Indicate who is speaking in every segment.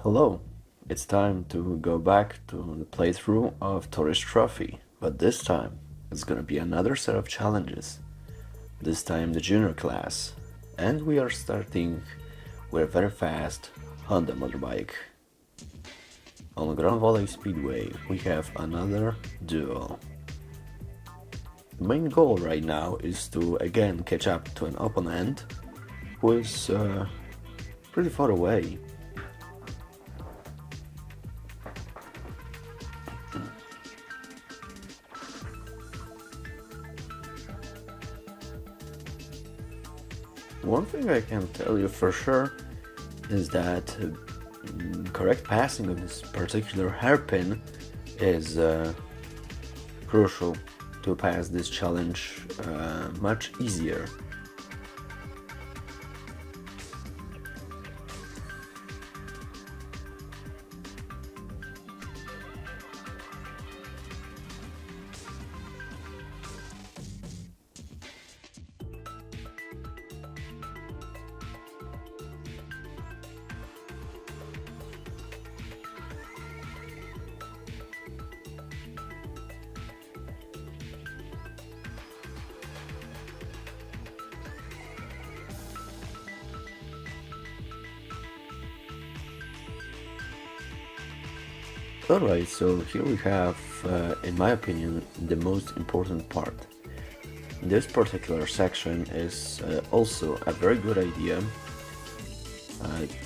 Speaker 1: Hello, it's time to go back to the playthrough of Tourist Trophy, but this time it's gonna be another set of challenges, this time the junior class, and we are starting with a very fast Honda motorbike. On the Grand Valley Speedway we have another duel. The main goal right now is to again catch up to an opponent who is pretty far away. One thing I can tell you for sure is that correct passing of this particular hairpin is crucial to pass this challenge much easier. Alright, so here we have, in my opinion, the most important part. This particular section is also a very good idea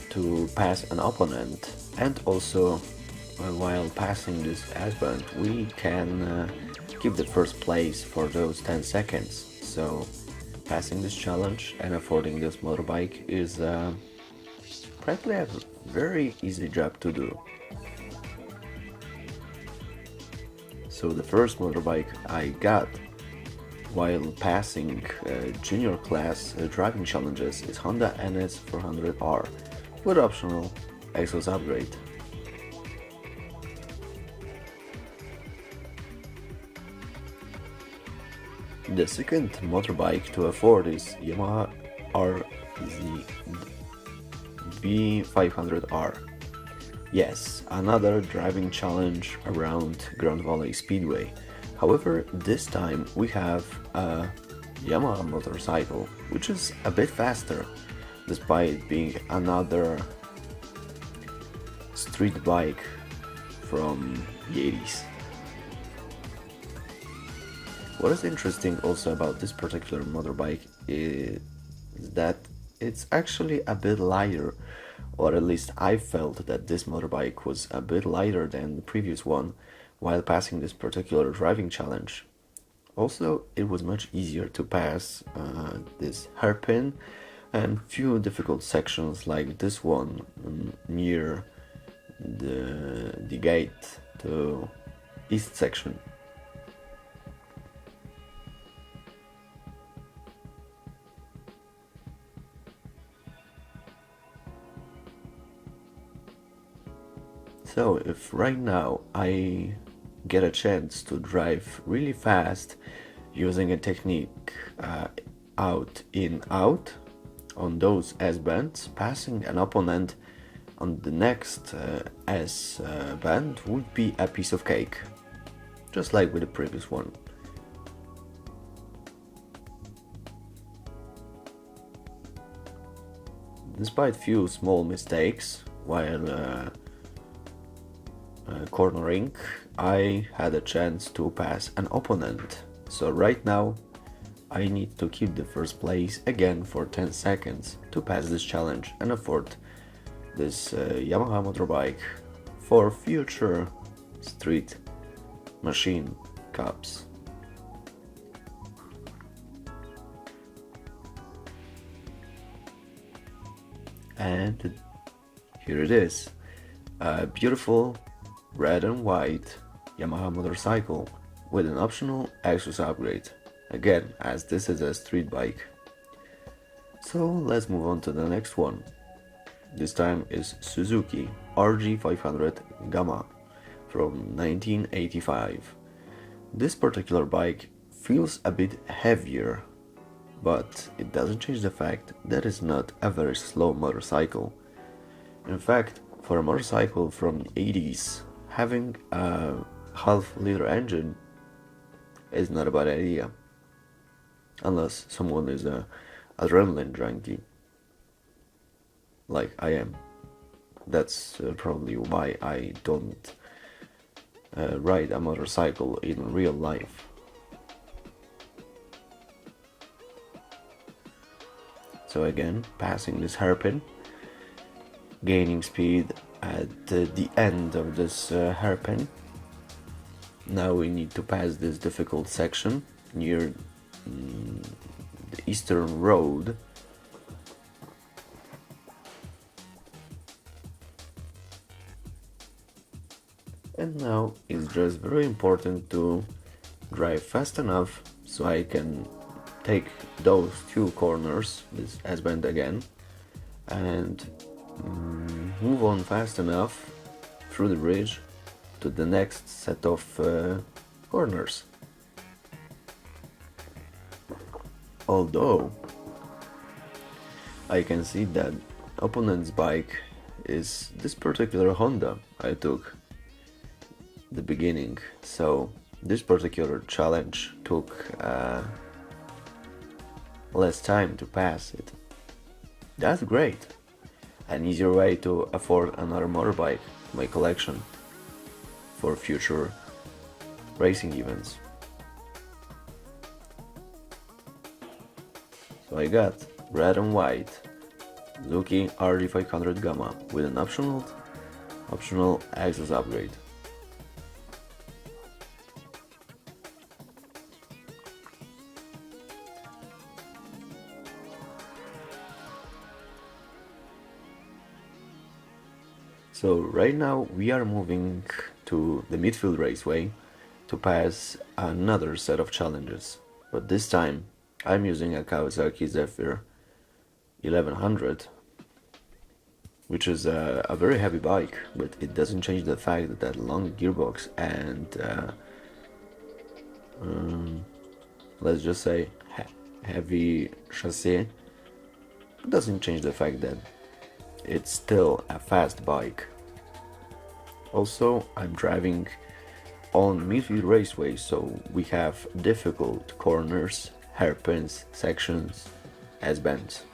Speaker 1: to pass an opponent, and also while passing this S-band we can keep the first place for those 10 seconds. So passing this challenge and affording this motorbike is practically a very easy job to do. So the first motorbike I got while passing junior class driving challenges is Honda NS 400R with optional exhaust upgrade. The second motorbike to afford is Yamaha RZ B500R. Yes, another driving challenge around Grand Valley Speedway. However, this time we have a Yamaha motorcycle, which is a bit faster, despite being another street bike from the 80s. What is interesting also about this particular motorbike is that it's actually a bit lighter, or at least I felt that this motorbike was a bit lighter than the previous one while passing this particular driving challenge. Also, it was much easier to pass this hairpin and few difficult sections like this one near the gate to east section. So if right now I get a chance to drive really fast using a technique out in out on those S bands, passing an opponent on the next S band would be a piece of cake, just like with the previous one. Despite few small mistakes while cornering, I had a chance to pass an opponent. So right now I need to keep the first place again for 10 seconds to pass this challenge and afford this Yamaha motorbike for future street machine cups. And here it is, a beautiful red and white Yamaha motorcycle with an optional exhaust upgrade, again as this is a street bike. So let's move on to the next one. This time is Suzuki RG500 Gamma from 1985. This particular bike feels a bit heavier, but it doesn't change the fact that it's not a very slow motorcycle. In fact, for a motorcycle from the 80s, having a half-liter engine is not a bad idea, unless someone is a adrenaline junkie, like I am. That's probably why I don't ride a motorcycle in real life. So again, passing this hairpin, gaining speed at the end of this hairpin. Now we need to pass this difficult section near the Eastern Road. And now it's just very important to drive fast enough so I can take those two corners, this S-bend again, and move on fast enough through the bridge to the next set of corners. Although I can see that opponent's bike is this particular Honda I took the beginning, so this particular challenge took less time to pass it. That's great. An easier way to afford another motorbike to my collection for future racing events. So I got red and white Suzuki RD500 Gamma with an optional exhaust upgrade. So right now we are moving to the midfield raceway to pass another set of challenges, but this time I'm using a Kawasaki Zephyr 1100, which is a very heavy bike, but it doesn't change the fact that long gearbox and let's just say heavy chassis doesn't change the fact that it's still a fast bike. Also, I'm driving on midfield raceway, so we have difficult corners, hairpins, sections, S-bends,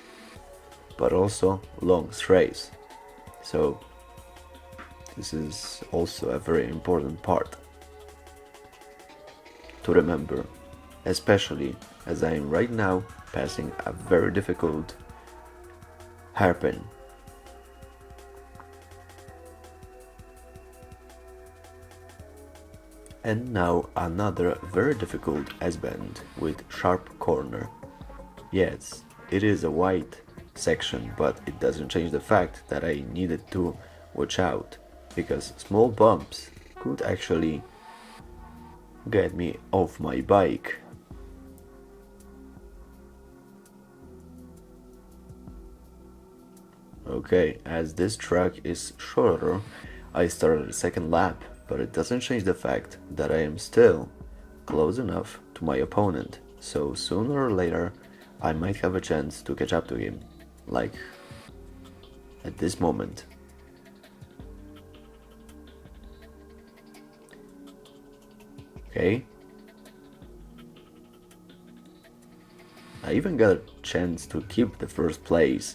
Speaker 1: but also long straights. So this is also a very important part to remember, especially as I am right now passing a very difficult hairpin. And now another very difficult S-bend with sharp corner. Yes, it is a wide section, but it doesn't change the fact that I needed to watch out, because small bumps could actually get me off my bike. Okay, as this track is shorter, I started a second lap, but it doesn't change the fact that I am still close enough to my opponent, so sooner or later I might have a chance to catch up to him, like at this moment. Okay. I even got a chance to keep the first place,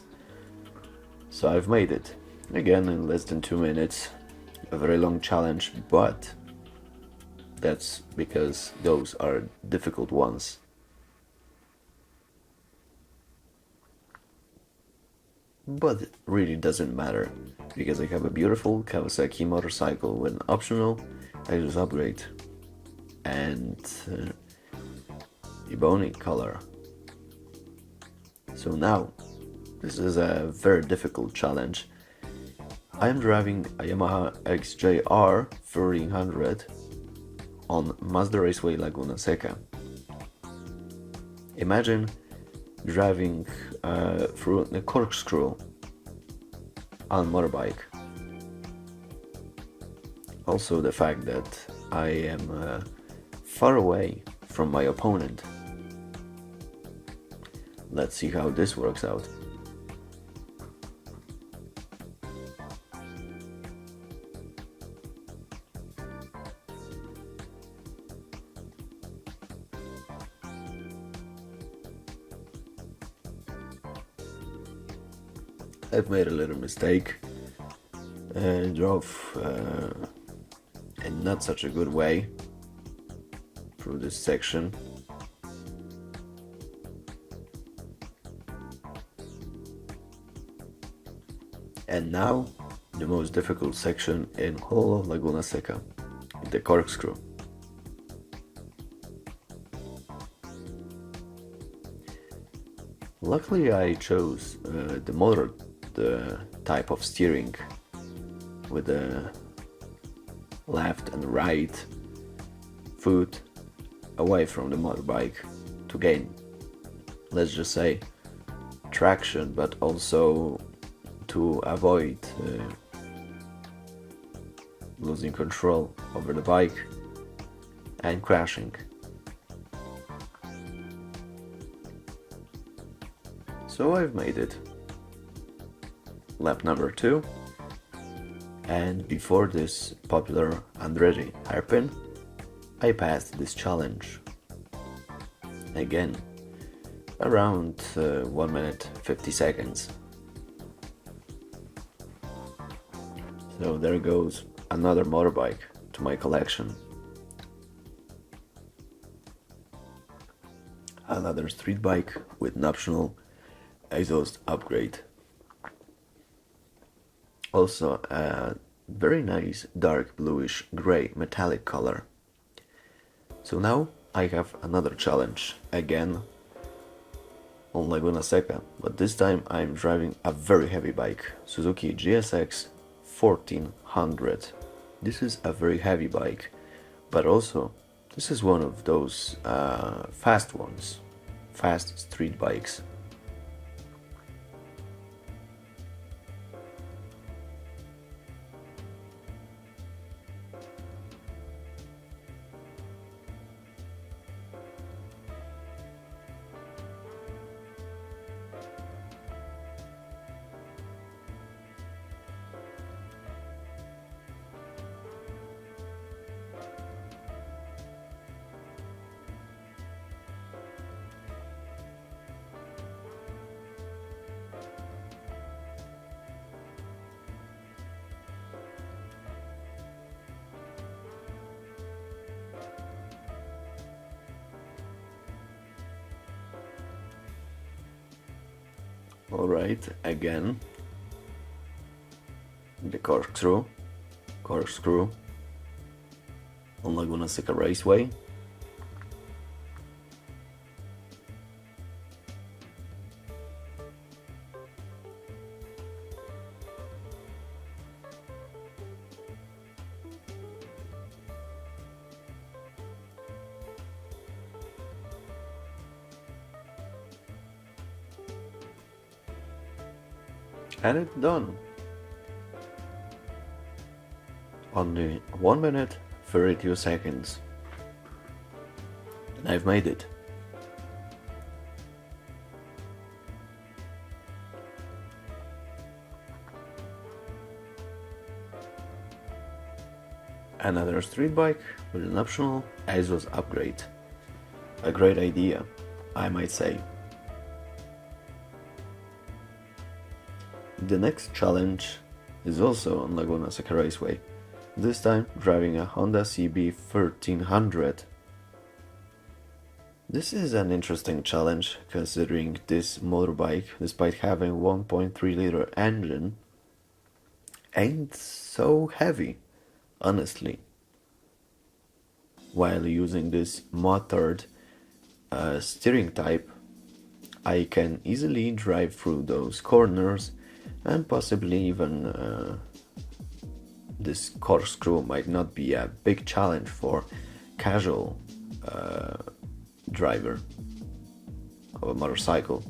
Speaker 1: so I've made it. Again in less than 2 minutes. A very long challenge, but that's because those are difficult ones. But it really doesn't matter, because I have a beautiful Kawasaki motorcycle with an optional exhaust upgrade and ebony color. So now, this is a very difficult challenge. I am driving a Yamaha XJR 1300 on Mazda Raceway Laguna Seca. Imagine driving through the corkscrew on motorbike. Also the fact that I am far away from my opponent. Let's see how this works out. I've made a little mistake and drove in not such a good way through this section. And now the most difficult section in whole of Laguna Seca, the corkscrew. Luckily I chose the type of steering with the left and right foot away from the motorbike to gain, let's just say, traction, but also to avoid losing control over the bike and crashing. So I've made it. Lap number 2, and before this popular Andretti hairpin, I passed this challenge. Again, around 1 minute 50 seconds. So there goes another motorbike to my collection. Another street bike with an optional exhaust upgrade. Also a very nice dark bluish grey metallic color. So now I have another challenge, again on Laguna Seca, but this time I'm driving a very heavy bike, Suzuki GSX 1400. This is a very heavy bike, but also this is one of those fast ones, fast street bikes. Alright, again, the corkscrew on Laguna Seca Raceway. And it's done. Only 1 minute 32 seconds. And I've made it. Another street bike with an optional exhaust upgrade. A great idea, I might say. The next challenge is also on Laguna Seca Raceway, this time driving a Honda CB 1300. This is an interesting challenge considering this motorbike, despite having 1.3 liter engine, ain't so heavy, honestly. While using this motored steering type, I can easily drive through those corners, and possibly even this corkscrew might not be a big challenge for casual driver of a motorcycle.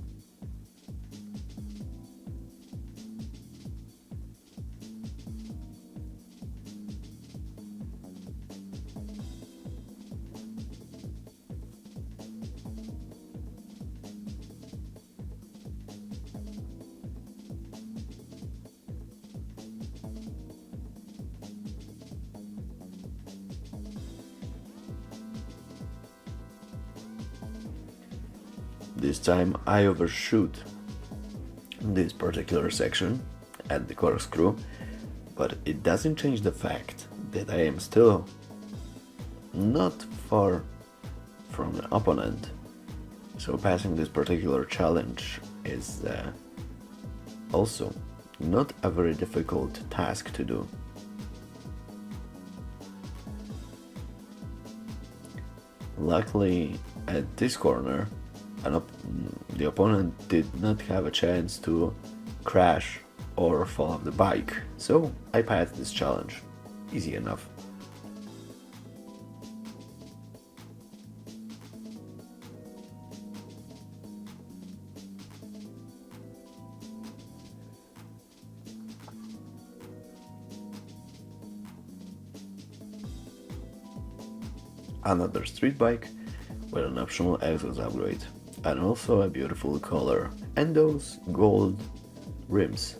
Speaker 1: This time I overshoot this particular section at the corkscrew, but it doesn't change the fact that I am still not far from the opponent. So passing this particular challenge is also not a very difficult task to do. Luckily, at this corner, the opponent did not have a chance to crash or fall off the bike, so I passed this challenge. Easy enough. Another street bike with an optional exhaust upgrade, and also a beautiful color, and those gold rims.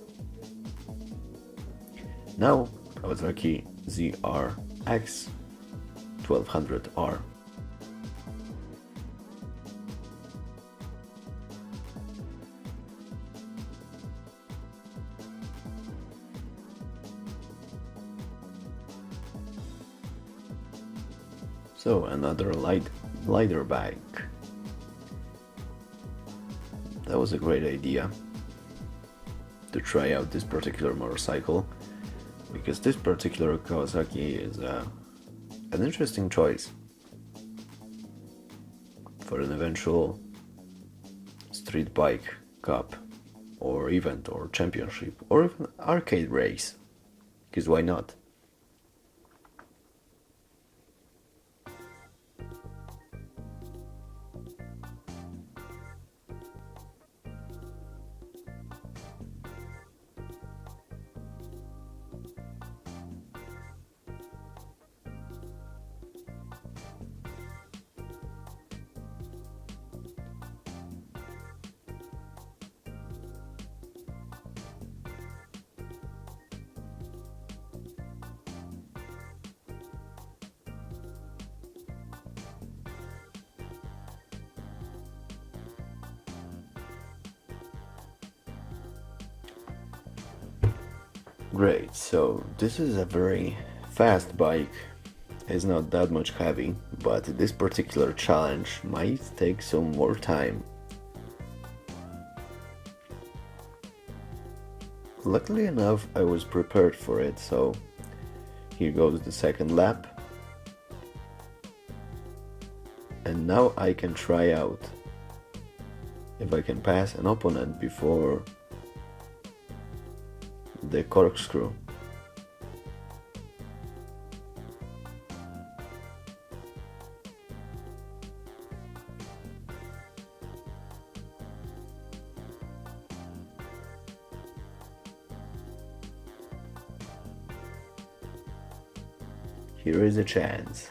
Speaker 1: Now Kawasaki ZR-X 1200R. So another lighter bike. That was a great idea to try out this particular motorcycle, because this particular Kawasaki is an interesting choice for an eventual street bike cup or event or championship or even arcade race, because why not? Great, so this is a very fast bike. It's not that much heavy, but this particular challenge might take some more time. Luckily enough, I was prepared for it, so here goes the second lap. And now I can try out if I can pass an opponent before the corkscrew. Here is a chance.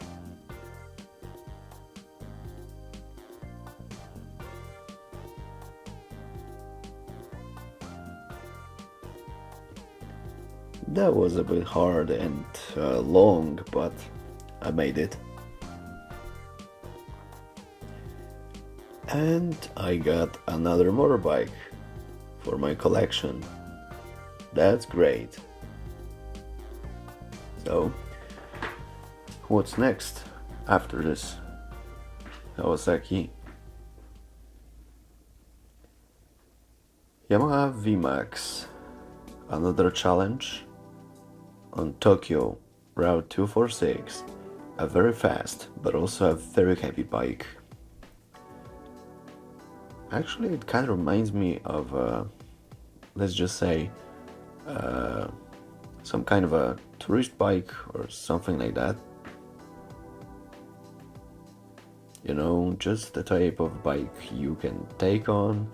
Speaker 1: That was a bit hard and long, but I made it. And I got another motorbike for my collection. That's great. So, what's next after this? Kawasaki. Yamaha VMAX. Another challenge on Tokyo Route 246. A very fast but also a very heavy bike. Actually, it kind of reminds me of, let's just say, some kind of a tourist bike or something like that. You know, just the type of bike you can take on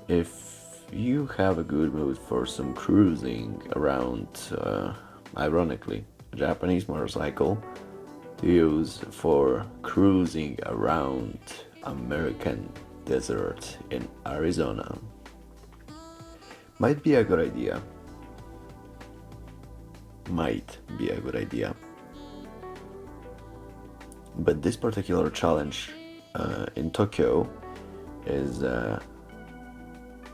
Speaker 1: if you have a good mood for some cruising around, ironically, a Japanese motorcycle to use for cruising around American desert in Arizona. Might be a good idea. Might be a good idea. But this particular challenge in Tokyo is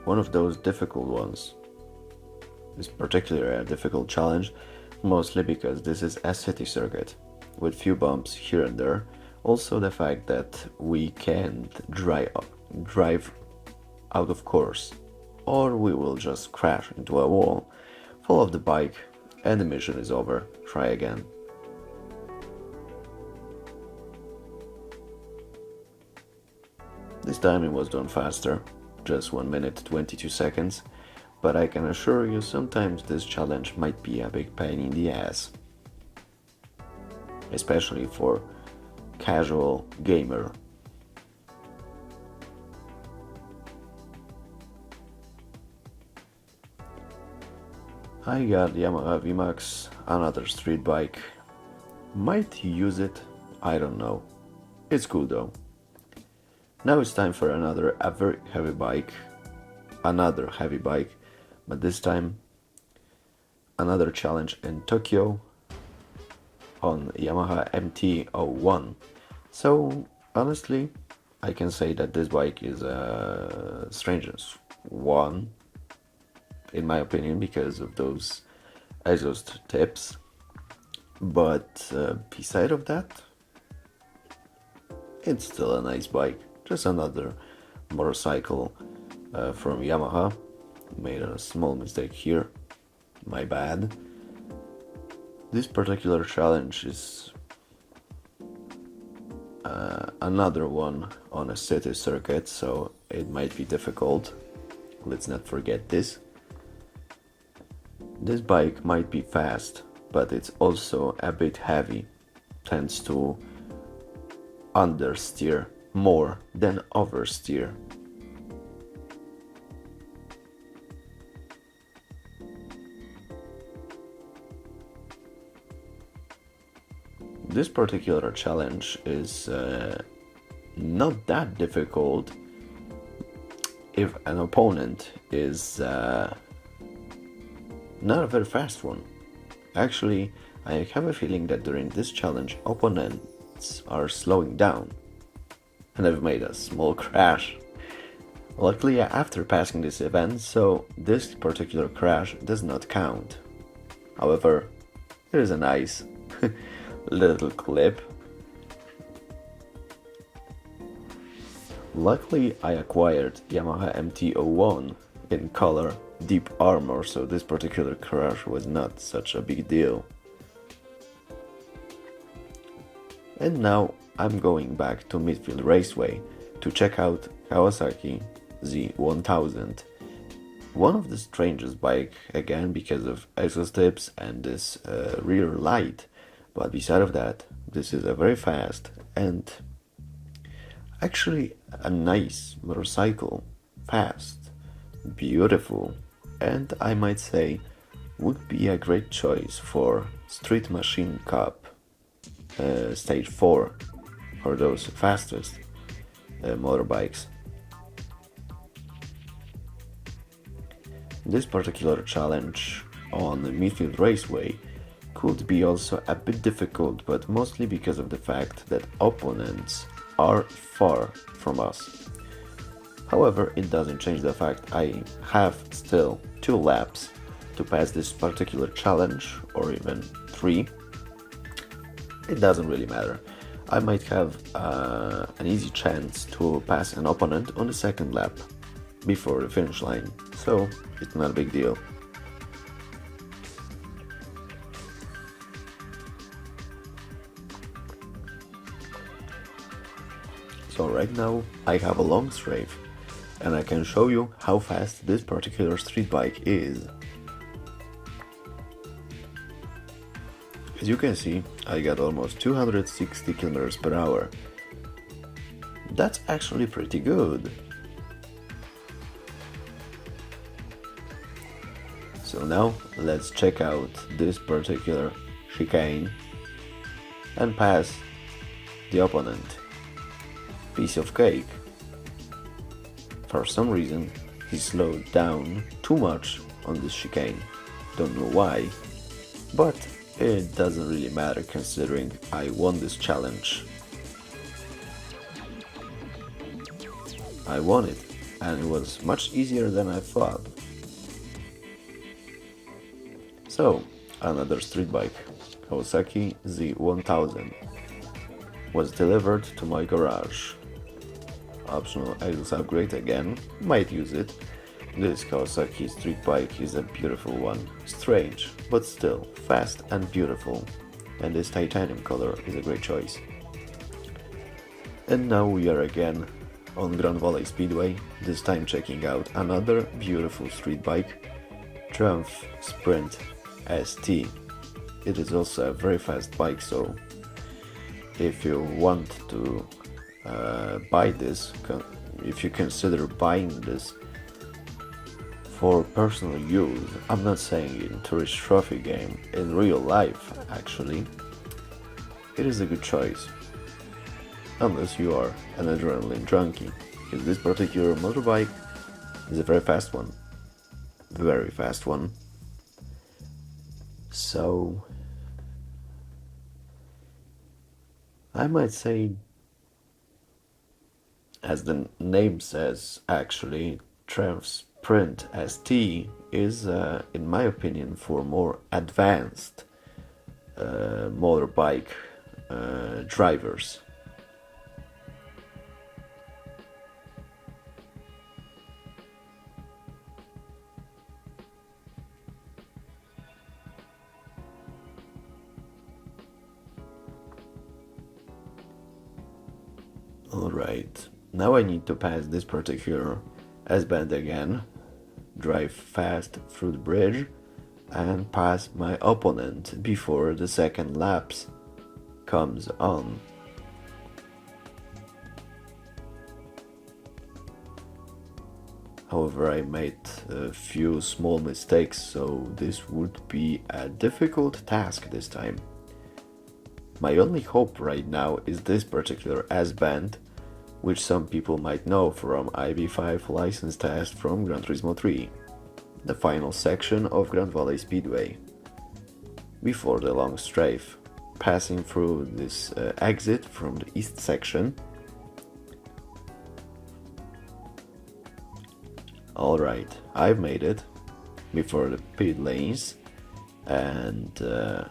Speaker 1: one of those difficult ones. This particularly a difficult challenge, mostly because this is a city circuit, with few bumps here and there. Also the fact that we can't drive out of course, or we will just crash into a wall, fall off the bike, and the mission is over. Try again. This time it was done faster, just 1 minute 22 seconds, but I can assure you sometimes this challenge might be a big pain in the ass. Especially for casual gamer. I got Yamaha VMAX, another street bike. Might use it, I don't know. It's cool though. Now it's time for a very heavy bike. Another heavy bike, but this time another challenge in Tokyo on Yamaha MT-01. So honestly, I can say that this bike is a strange one, in my opinion, because of those exhaust tips. But beside of that, it's still a nice bike. Just another motorcycle from Yamaha. Made a small mistake here, my bad. This particular challenge is another one on a city circuit, so it might be difficult. Let's not forget this. This bike might be fast, but it's also a bit heavy, tends to understeer more than oversteer. This particular challenge is not that difficult if an opponent is not a very fast one. Actually, I have a feeling that during this challenge opponents are slowing down, and I've made a small crash. Luckily after passing this event, so this particular crash does not count. However, there is a nice little clip. Luckily I acquired Yamaha MT-01 in color deep armor, so this particular crash was not such a big deal. And now I'm going back to Midfield Raceway to check out Kawasaki Z1000. One of the strangest bike, again because of exhaust tips and this rear light. But beside of that, this is a very fast and actually a nice motorcycle. Fast, beautiful, and I might say would be a great choice for Street Machine Cup Stage 4 for those fastest motorbikes. This particular challenge on the Midfield Raceway could be also a bit difficult, but mostly because of the fact that opponents are far from us. However, it doesn't change the fact I have still 2 laps to pass this particular challenge, or even 3. It doesn't really matter. I might have an easy chance to pass an opponent on the 2nd lap before the finish line, so it's not a big deal. So right now I have a long strafe and I can show you how fast this particular street bike is. As you can see, I got almost 260 km per hour. That's actually pretty good. So now let's check out this particular chicane and pass the opponent. Piece of cake. For some reason he slowed down too much on this chicane. Don't know why, but it doesn't really matter considering I won this challenge. I won it and it was much easier than I thought. So, another street bike, Kawasaki Z1000, was delivered to my garage. Optional exhaust upgrade again, might use it. This Kawasaki street bike is a beautiful one, strange, but still fast and beautiful, and this titanium color is a great choice. And now we are again on Grand Valley Speedway, this time checking out another beautiful street bike, Triumph Sprint ST. It is also a very fast bike, so if you want to buy this, if you consider buying this for personal use, I'm not saying in tourist trophy game, in real life actually, it is a good choice. Unless you are an adrenaline junkie, because this particular motorbike is a very fast one. Very fast one. So, I might say, as the name says, actually, Triumph Sprint ST is, in my opinion, for more advanced motorbike drivers. Alright, now I need to pass this particular S-band again, drive fast through the bridge, and pass my opponent before the second lapse comes on. However, I made a few small mistakes, so this would be a difficult task this time. My only hope right now is this particular S-band, which some people might know from IB5 license test from Gran Turismo 3, the final section of Grand Valley Speedway. Before the long strafe, passing through this exit from the east section. Alright, I've made it before the pit lanes and the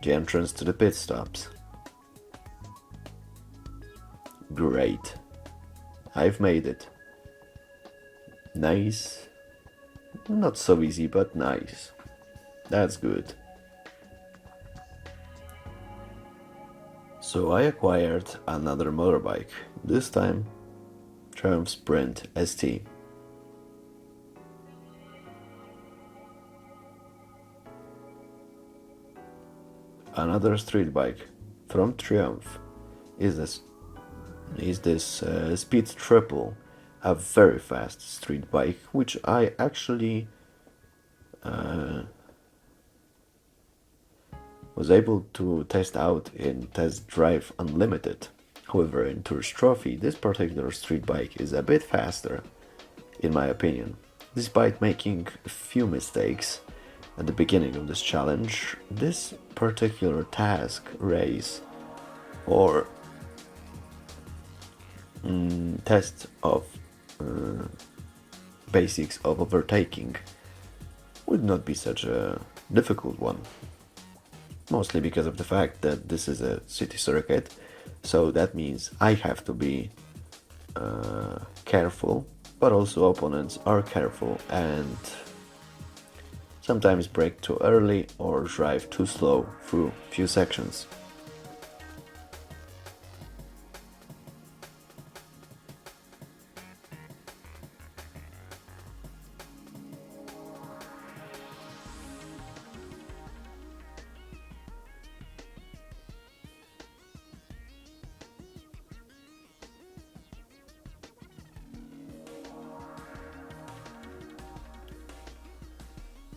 Speaker 1: entrance to the pit stops. Great. I've made it. Nice. Not so easy, but nice. That's good. So I acquired another motorbike, this time Triumph Sprint ST. Another street bike from Triumph is this Speed Triple, a very fast street bike, which I actually was able to test out in Test Drive Unlimited. However, in Tourist Trophy, this particular street bike is a bit faster, in my opinion. Despite making a few mistakes at the beginning of this challenge, this particular task race or test of basics of overtaking would not be such a difficult one. Mostly because of the fact that this is a city circuit, so that means I have to be careful, but also opponents are careful and sometimes brake too early or drive too slow through few sections.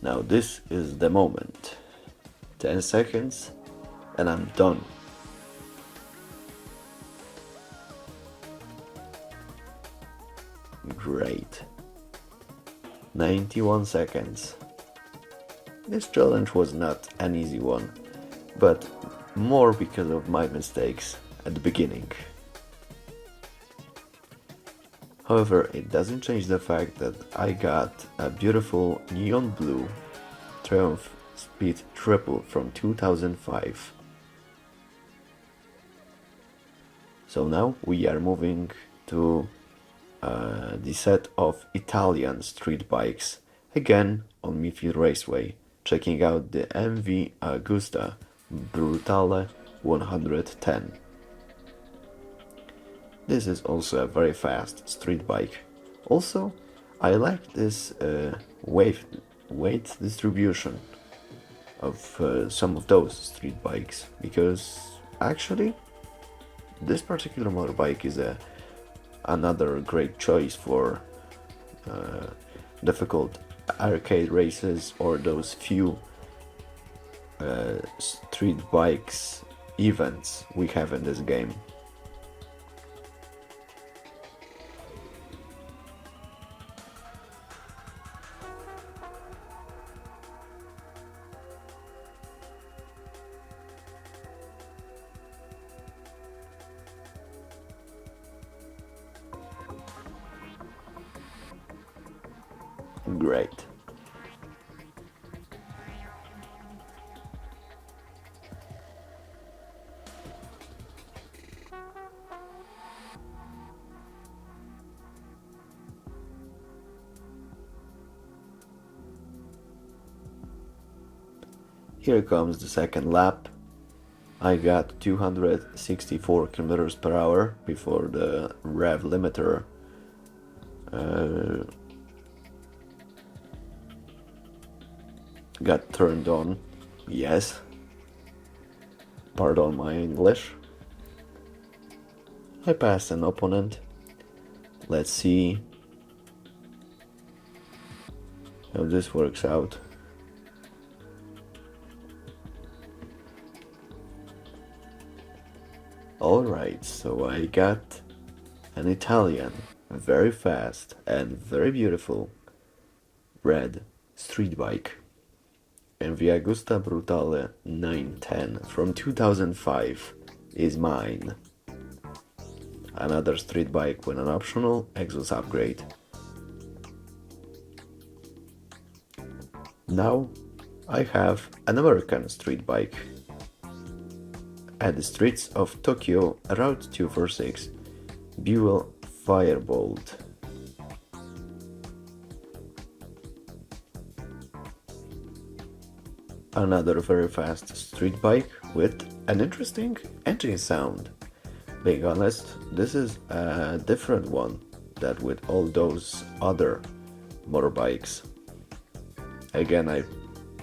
Speaker 1: Now this is the moment. 10 seconds and I'm done. Great. 91 seconds. This challenge was not an easy one, but more because of my mistakes at the beginning. However, it doesn't change the fact that I got a beautiful neon blue Triumph Speed Triple from 2005. So now we are moving to the set of Italian street bikes, again on Mifi Raceway, checking out the MV Agusta Brutale 110. This is also a very fast street bike. Also, I like this weight distribution of some of those street bikes, because actually this particular motorbike is another great choice for difficult arcade races or those few street bikes events we have in this game. Great. Here comes the second lap. I got 264 kilometers per hour before the rev limiter got turned on. Yes. Pardon my English. I passed an opponent. Let's see how this works out. Alright, so I got an Italian, very fast and very beautiful red street bike. MV Agusta Brutale 910 from 2005 is mine. Another street bike with an optional exhaust upgrade. Now I have an American street bike. At the streets of Tokyo, Route 246, Buell Firebolt. Another very fast street bike with an interesting engine sound. Being honest, this is a different one than with all those other motorbikes. Again, I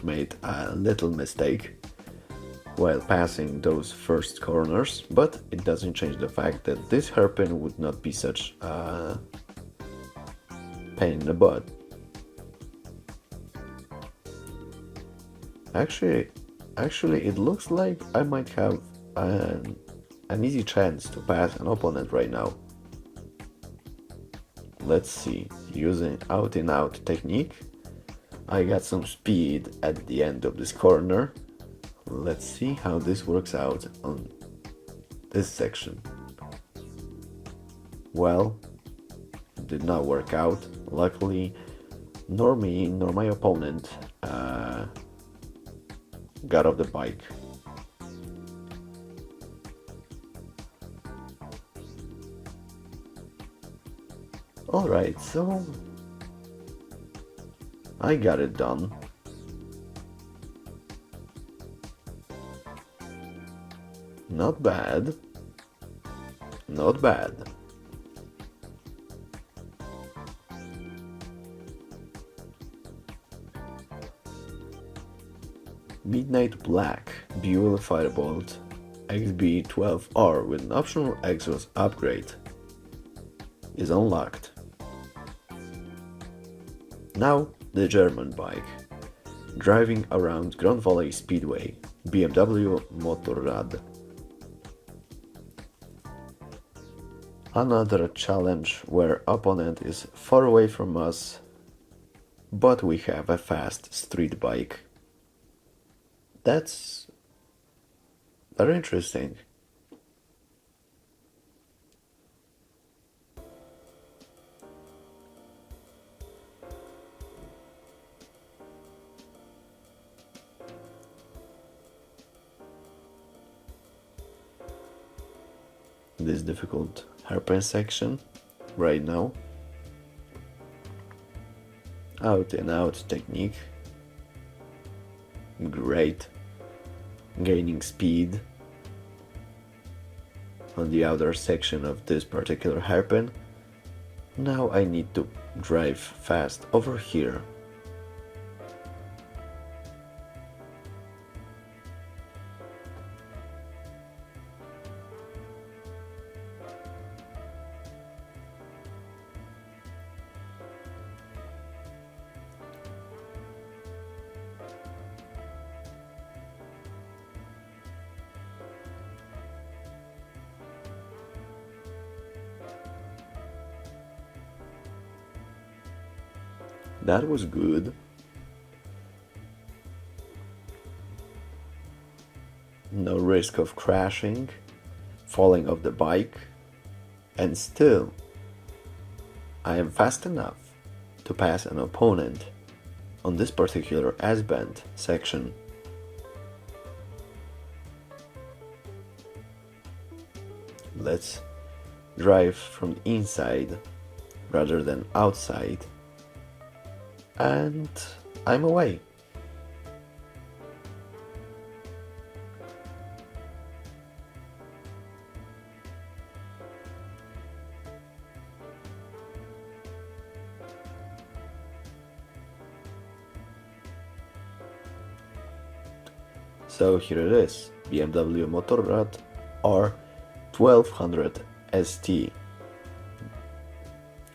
Speaker 1: made a little mistake while passing those first corners, but it doesn't change the fact that this hairpin would not be such a pain in the butt. Actually, it looks like I might have an easy chance to pass an opponent right now. Let's see, using out-in-out technique, I got some speed at the end of this corner. Let's see how this works out on this section. Well, did not work out. Luckily, nor me nor my opponent got off the bike. Alright, so I got it done. Not bad. Not bad. Midnight Black Buell Firebolt XB12R with an optional exhaust upgrade is unlocked. Now the German bike. Driving around Grand Valley Speedway, BMW Motorrad. Another challenge where opponent is far away from us, but we have a fast street bike. That's very interesting. this difficult hairpin section right now. Out and out technique. Great. Gaining speed on the outer section of this particular hairpin. Now I need to drive fast over here. That was good. No risk of crashing, falling off the bike, and still I am fast enough to pass an opponent on this particular S-bend section. Let's drive from the inside rather than outside, and I'm away. So here it is, BMW Motorrad R1200 ST.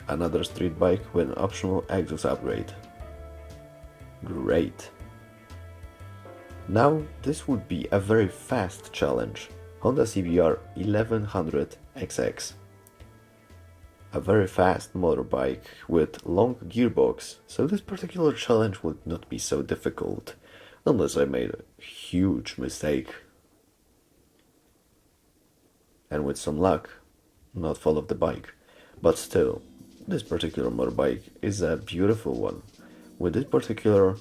Speaker 1: Another street bike with an optional exhaust upgrade. Great. Now this would be a very fast challenge. Honda CBR 1100 XX. A very fast motorbike with long gearbox, so this particular challenge would not be so difficult, unless I made a huge mistake. And with some luck, not fall off the bike. But still, this particular motorbike is a beautiful one. With this particular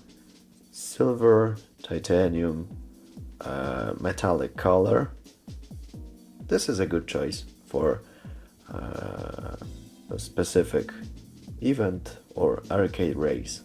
Speaker 1: silver, titanium, metallic color, this is a good choice for a specific event or arcade race.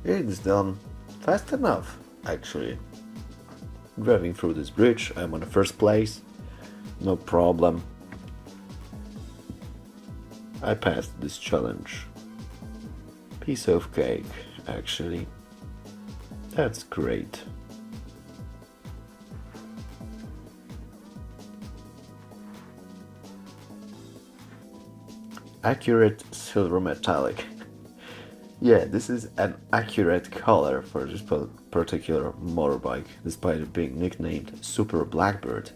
Speaker 1: It's done fast enough, actually. Driving through this bridge, I'm on the first place, no problem. I passed this challenge. Piece of cake, actually. That's great. Accurate silver metallic. Yeah, this is an accurate color for this particular motorbike, despite it being nicknamed Super Blackbird.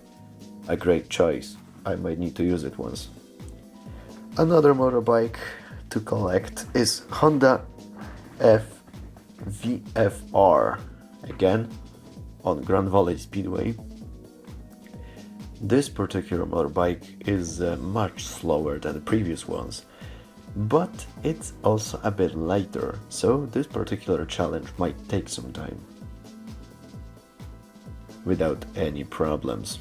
Speaker 1: A great choice. I might need to use it once. Another motorbike to collect is Honda VFR, again on Grand Valley Speedway. This particular motorbike is much slower than the previous ones, but it's also a bit lighter, so this particular challenge might take some time without any problems.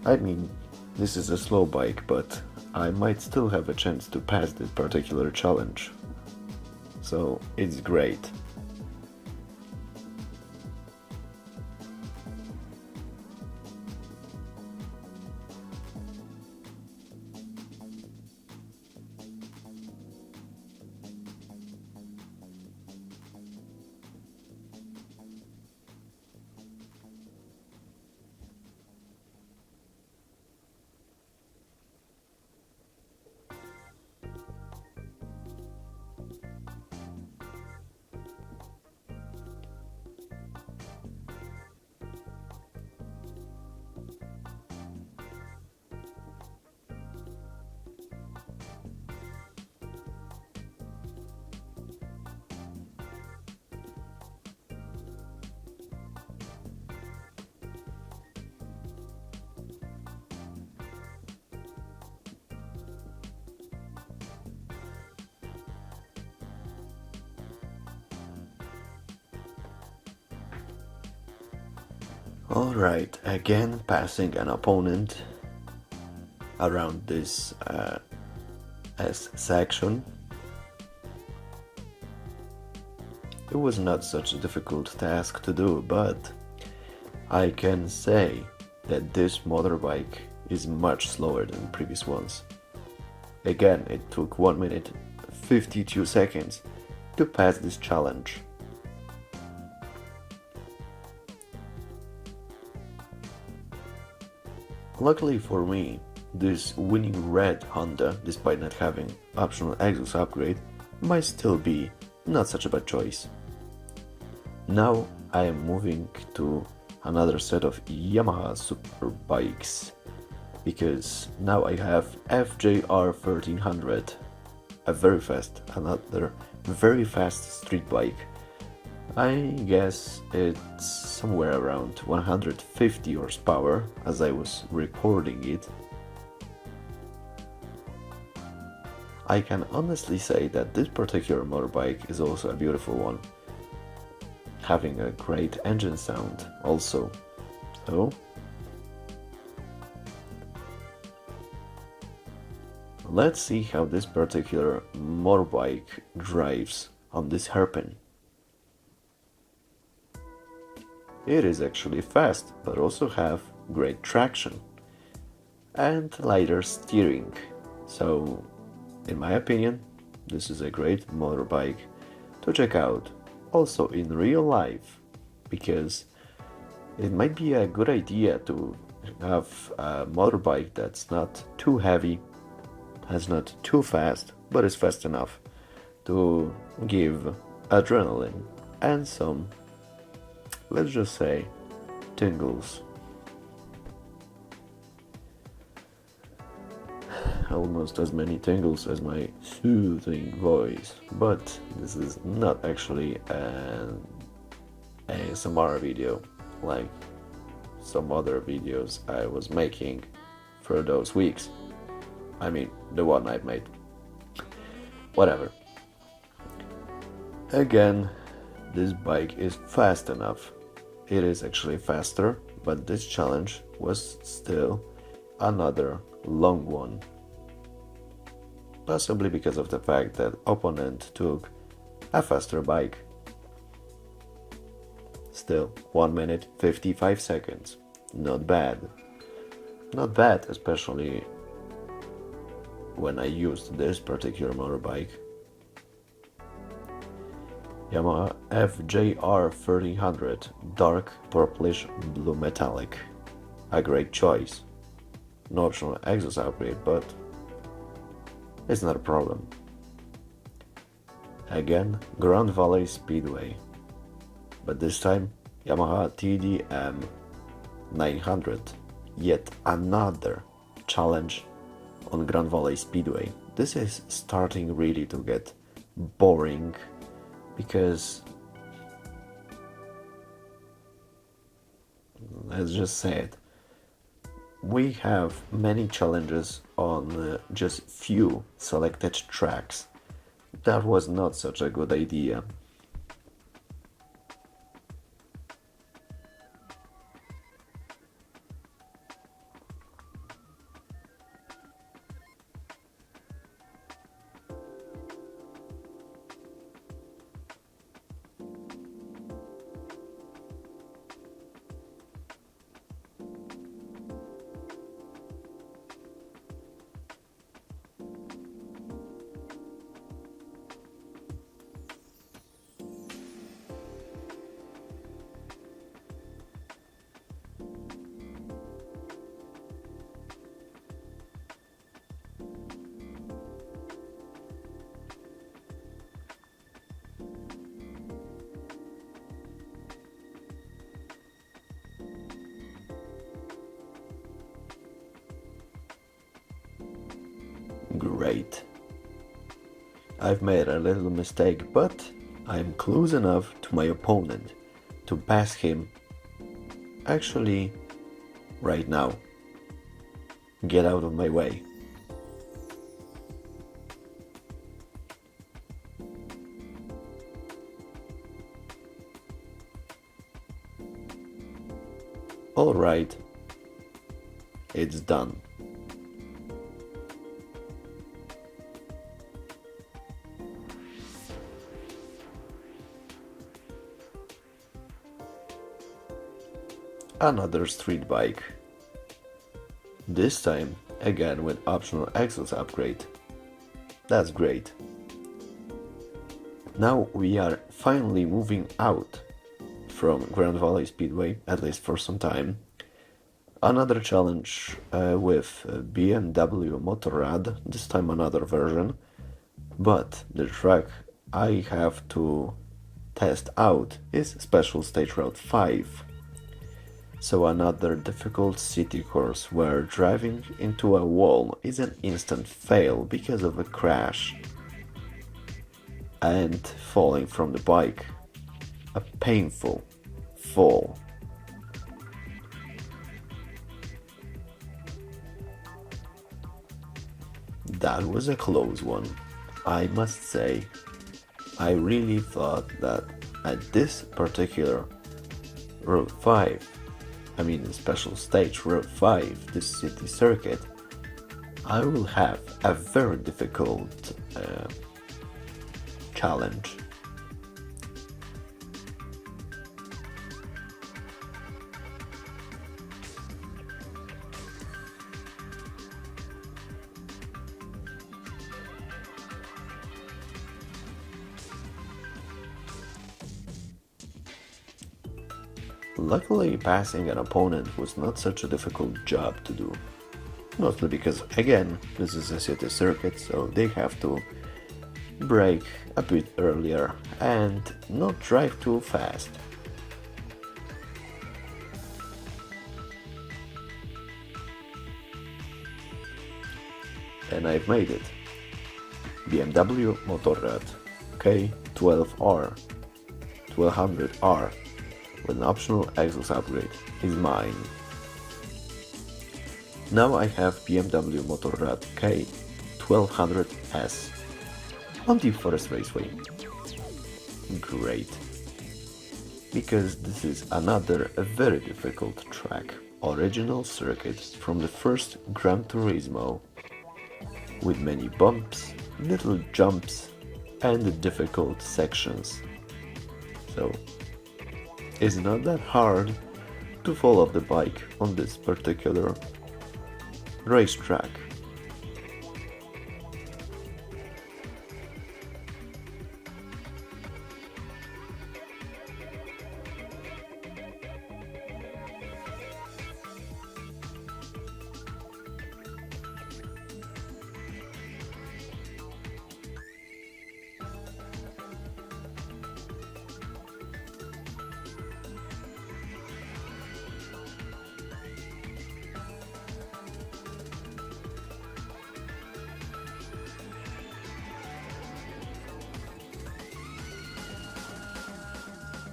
Speaker 1: I mean, this is a slow bike, but I might still have a chance to pass this particular challenge, so it's great. Alright, again passing an opponent around this S section. It was not such a difficult task to do, but I can say that this motorbike is much slower than previous ones. Again, it took 1 minute 52 seconds to pass this challenge. Luckily for me, this winning red Honda, despite not having optional exhaust upgrade, might still be not such a bad choice. Now I am moving to another set of Yamaha super bikes, because now I have FJR 1300, another very fast street bike. I guess it's somewhere around 150 horsepower as I was recording it. I can honestly say that this particular motorbike is also a beautiful one, having a great engine sound also. So let's see how this particular motorbike drives on this hairpin. It is actually fast, but also have great traction and lighter steering. So, in my opinion, this is a great motorbike to check out also in real life, because it might be a good idea to have a motorbike that's not too heavy, is not too fast, but is fast enough to give adrenaline and some, let's just say, tingles. Almost as many tingles as my soothing voice, but this is not actually an ASMR video like some other videos I was making for those weeks. I mean, the one I made. Whatever. Again, this bike is fast enough. It is actually faster, but this challenge was still another long one. Possibly because of the fact that opponent took a faster bike. Still, 1 minute 55 seconds. Not bad. Not bad, especially when I used this particular motorbike. Yamaha FJR 1300 dark purplish blue metallic. A great choice. No optional exhaust upgrade, but it's not a problem. Again, Grand Valley Speedway, but this time Yamaha TDM 900. Yet another challenge on Grand Valley Speedway. This is starting really to get boring, because let's just say it, we have many challenges on just few selected tracks. That was not such a good idea. Great. I've made a little mistake, but I'm close enough to my opponent to pass him. Actually, right now. Get out of my way. Alright, it's done. Another street bike. This time, again with optional exhaust upgrade. That's great. Now we are finally moving out from Grand Valley Speedway, at least for some time. Another challenge with BMW Motorrad, this time another version. But the track I have to test out is Special Stage Route 5. So another difficult city course where driving into a wall is an instant fail because of a crash and falling from the bike. A painful fall. That was a close one, I must say. I really thought that at this particular Route 5, Special Stage Route 5, this city circuit, I will have a very difficult challenge. Luckily, passing an opponent was not such a difficult job to do. Mostly because, again, this is a city circuit, so they have to brake a bit earlier and not drive too fast. And I've made it. BMW Motorrad K12R 1200R with an optional exhaust upgrade is mine. Now I have BMW Motorrad K1200S on Deep Forest Raceway. Great. Because this is another very difficult track. Original circuit from the first Gran Turismo, with many bumps, little jumps and difficult sections. So it's not that hard to fall off the bike on this particular racetrack.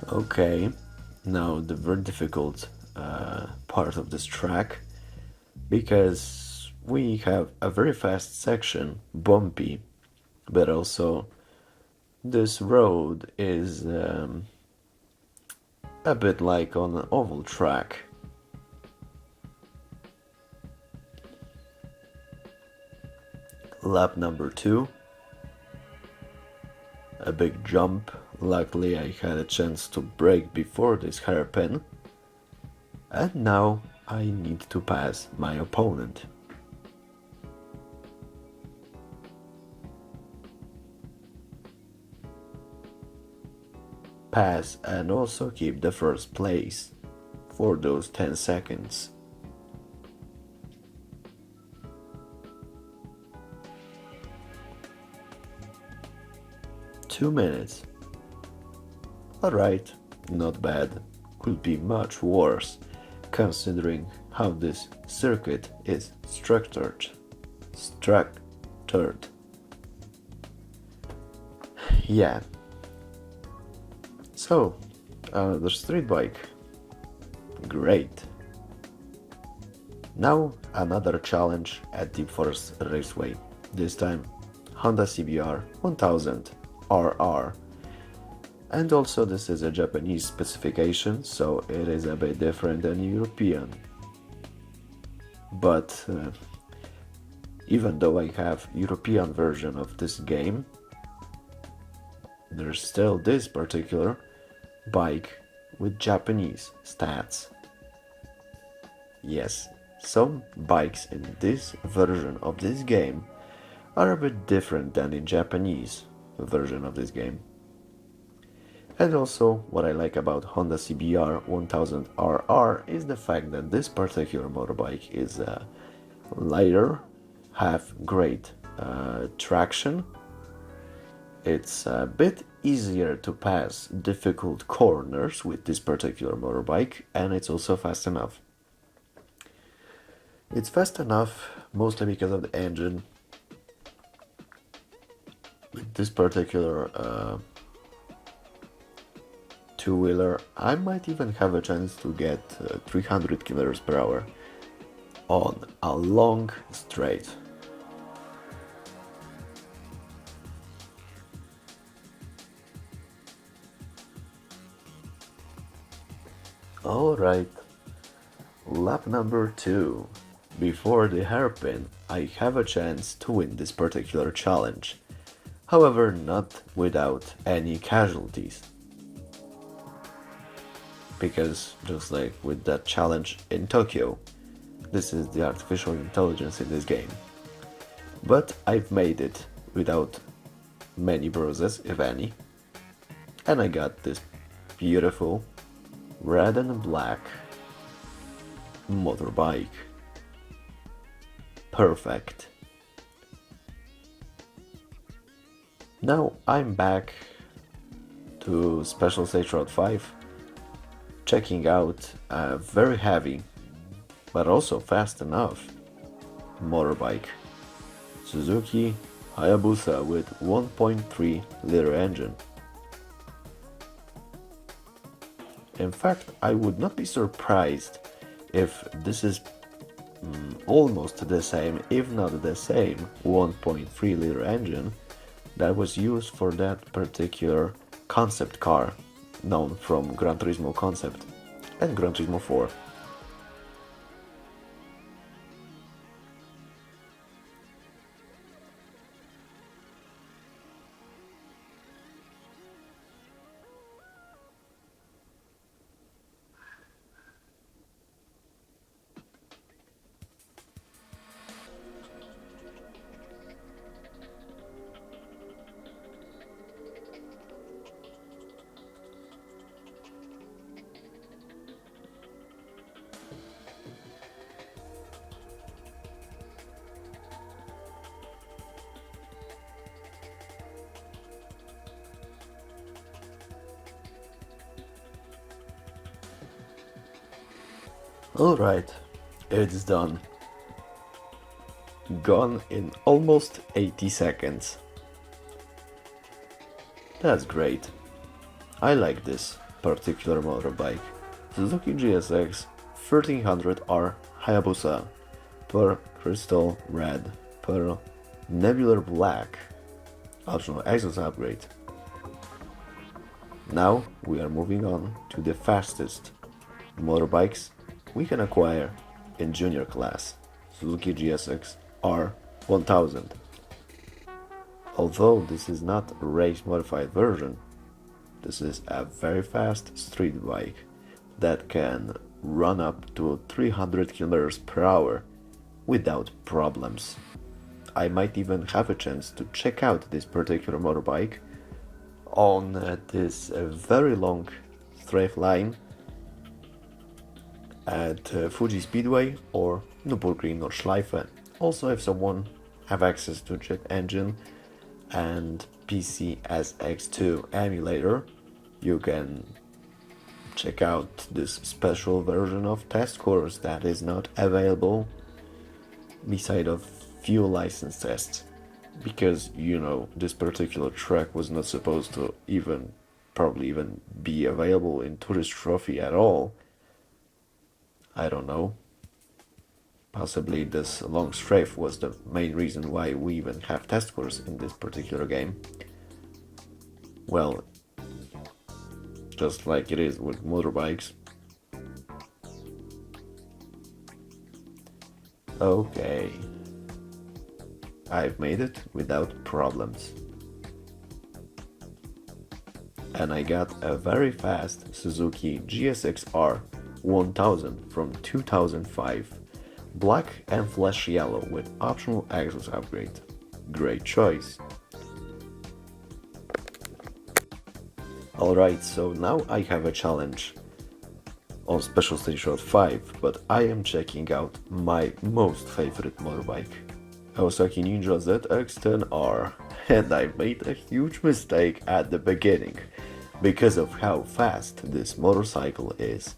Speaker 1: Okay, now the very difficult part of this track, because we have a very fast section, bumpy, but also this road is a bit like on an oval track. Lap number 2. A big jump. Luckily I had a chance to brake before this hairpin. And now I need to pass my opponent. Pass and also keep the first place for those 10 seconds. Two minutes. Alright, not bad. Could be much worse, considering how this circuit is structured. Yeah. So, the street bike. Great. Now another challenge at Deep Forest Raceway. This time Honda CBR 1000 RR. And also this is a Japanese specification, so it is a bit different than European. But even though I have European version of this game, there's still this particular bike with Japanese stats. Yes, some bikes in this version of this game are a bit different than in Japanese version of this game. And also, what I like about Honda CBR 1000RR is the fact that this particular motorbike is lighter, have great traction. It's a bit easier to pass difficult corners with this particular motorbike, and it's also fast enough. It's fast enough mostly because of the engine. With this particular two-wheeler, I might even have a chance to get 300 kilometers per hour on a long straight. Alright, lap number 2. Before the hairpin, I have a chance to win this particular challenge. However, not without any casualties. Because, just like with that challenge in Tokyo, this is the artificial intelligence in this game. But I've made it without many bruises, if any. And I got this beautiful red and black motorbike. Perfect. Now I'm back to Special Stage Road 5, checking out a very heavy, but also fast enough motorbike. Suzuki Hayabusa with 1.3 liter engine. In fact, I would not be surprised if this is almost the same, if not the same, 1.3 liter engine that was used for that particular concept car known from Gran Turismo Concept and Gran Turismo 4. Alright, it's done. Gone in almost 80 seconds. That's great. I like this particular motorbike. Suzuki GSX 1300R Hayabusa. Pearl Crystal Red. Pearl Nebular Black. Optional exhaust upgrade. Now we are moving on to the fastest motorbikes we can acquire in junior class, Suzuki GSX R1000. Although this is not a race modified version, this is a very fast street bike that can run up to 300 km per hour without problems. I might even have a chance to check out this particular motorbike on this very long straight line at Fuji Speedway or Nürburgring or Schleife. Also, if someone have access to jet engine and PCSX2 emulator, you can check out this special version of test course that is not available beside of few license tests, because you know this particular track was not supposed to probably even be available in Tourist Trophy at all. I don't know. Possibly this long strafe was the main reason why we even have test course in this particular game. Well, just like it is with motorbikes. Okay, I've made it without problems. And I got a very fast Suzuki GSX-R 1000 from 2005. Black and flesh yellow with optional exhaust upgrade. Great choice. Alright, so now I have a challenge on Special Stage Road 5, but I am checking out my most favorite motorbike, Kawasaki Ninja ZX-10R, and I made a huge mistake at the beginning because of how fast this motorcycle is.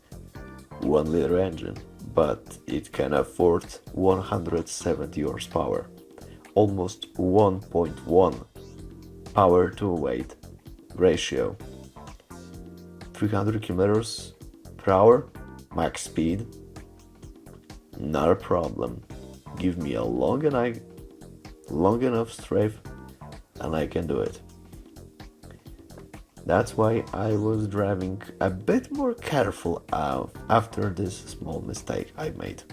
Speaker 1: 1-liter engine, but it can afford 170 horsepower, almost 1.1 power to weight ratio, 300 kilometers per hour, max speed, not a problem. Give me a long enough strafe and I can do it. That's why I was driving a bit more careful after this small mistake I made.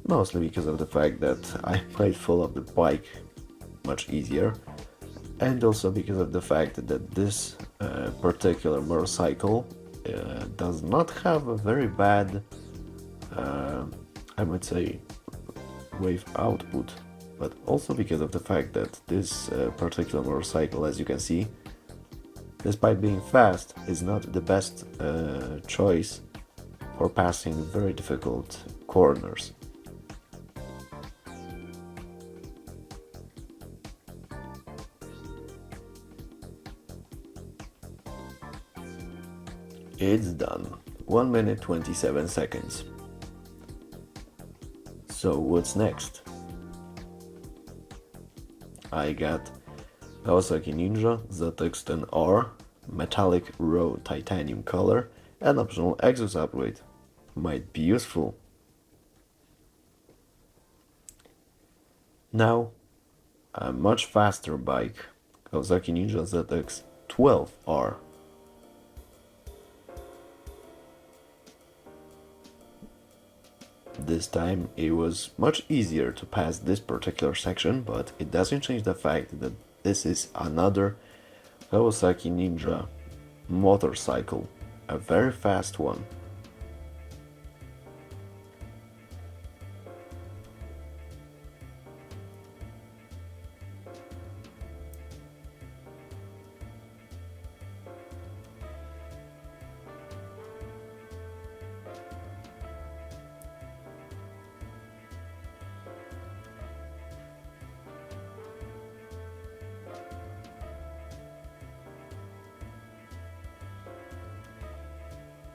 Speaker 1: Mostly because of the fact that I might fall off the bike much easier, and also because of the fact that this particular motorcycle does not have a very bad, I would say, wave output, but also because of the fact that this particular motorcycle, as you can see, despite being fast, is not the best choice for passing very difficult corners. It's done. 1 minute 27 seconds. So what's next? I got Kawasaki Ninja ZX-10R, metallic raw titanium color and optional exhaust upgrade. Might be useful. Now, a much faster bike, Kawasaki Ninja ZX-12R. This time it was much easier to pass this particular section, but it doesn't change the fact that this is another Kawasaki Ninja motorcycle, a very fast one.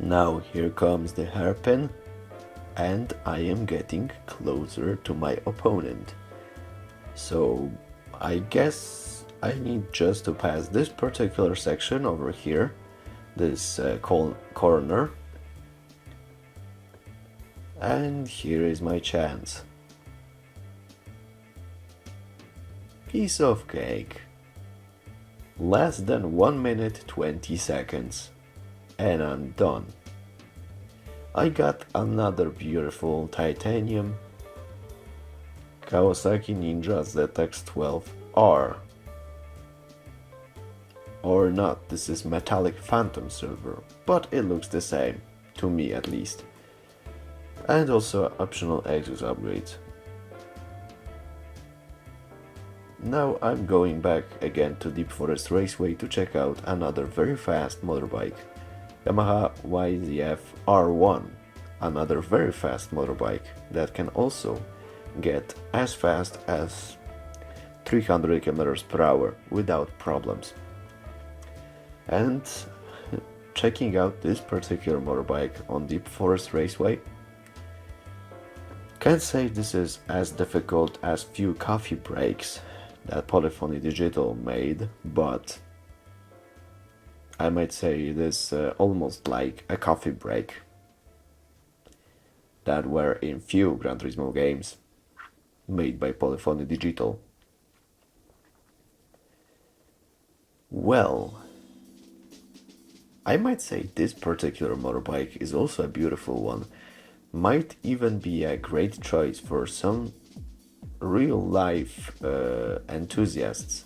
Speaker 1: Now here comes the hairpin, and I am getting closer to my opponent. So I guess I need just to pass this particular section over here, this corner, and here is my chance. Piece of cake. Less than 1 minute 20 seconds. And I'm done. I got another beautiful titanium Kawasaki Ninja ZX-12R. Or not, this is metallic phantom silver, but it looks the same, to me at least. And also optional exhaust upgrades. Now I'm going back again to Deep Forest Raceway to check out another very fast motorbike. Yamaha YZF R1, another very fast motorbike that can also get as fast as 300 km per hour without problems. And checking out this particular motorbike on Deep Forest Raceway, can't say this is as difficult as few coffee breaks that Polyphony Digital made, but I might say it is almost like a coffee break that were in few Gran Turismo games made by Polyphony Digital. Well, I might say this particular motorbike is also a beautiful one. Might even be a great choice for some real life enthusiasts